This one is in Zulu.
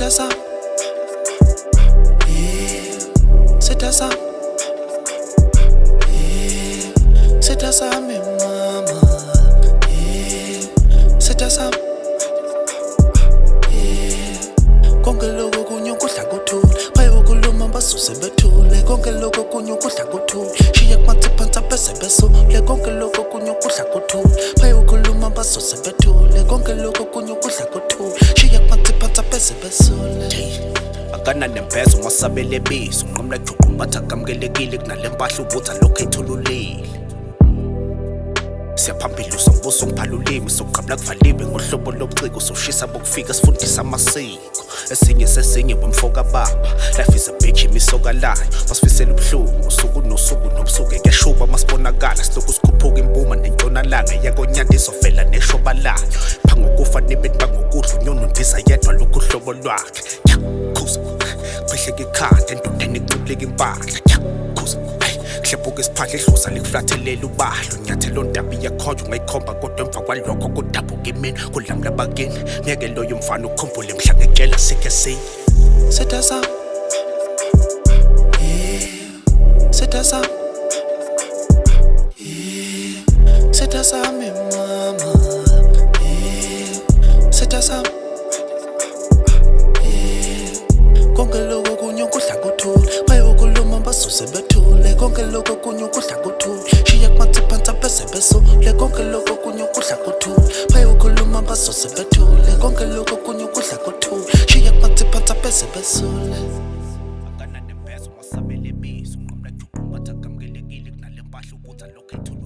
Setasa, yeah. Setasa, yeah. Setasa, me mama, yeah. Setasa, yeah. Konke lokho kunye ukudla kuthula, bayokhuluma basuse bethule. Konke lokho kunye ukudla kuthula, shiya kumathi phansi bese besule. Konke lokho kunye ukudla kuthula, bayokhuluma basuse bethule. Konke lokho kunye ukudla kuthula, shiya kumathi phansi bese besule. Akana nempezo masabele bizo nqomla juqumbatha kamukelekile kunale mpahla ubutha lokho ethululile. Siyaphambili usombuso ngiphalulimi sokuqabula kuvaliwe ngohlobo lobuciko soshisa bokufika sifundisa amasiko esinye sesinye wemfoka baba. Life is a bitch imisokalayo masifisela ubuhlungu usuku nosuku nobusuku kuyashuba masibonakala silokhu sikhuphuka impuma nentshonalanga yakonyanda izovela neshobalayo phangokufa nibeni bangokudla unyoni undiza yedwa lokhu uhlobo lwakhe khuza kwehleke ikhanda endodeni icubuleka impahla khuza hlebuka isiphahla idloza likuflathelela ubahlo nyathelo ndaba iyakhonjwa ungayikhomba kodwa emva kwalokho kudabuka imini kulamla bakini ngeke loyo mfana ukhumbule mhla ngekela sikhe siye. Setasa, yeah. Setasa, yeah. Setasa, me mama, yeah. Setasa, yeah. Konke lokho kunye ukudla kuthula, bayokhuluma basuse bethule. Konke lokho kunye ukudla kuthula, shiya kumathi phansi bese besule. Konke lokho kunye ukudla kuthula, bayokhuluma basuse bethule. Konke lokho kunye ukudla kuthula, shiya kumathi phansi bese besule. Akana nempezo masabele bizo nqomla juqumbatha kamukelekile kunale mpahla ubutha lokho ethululile.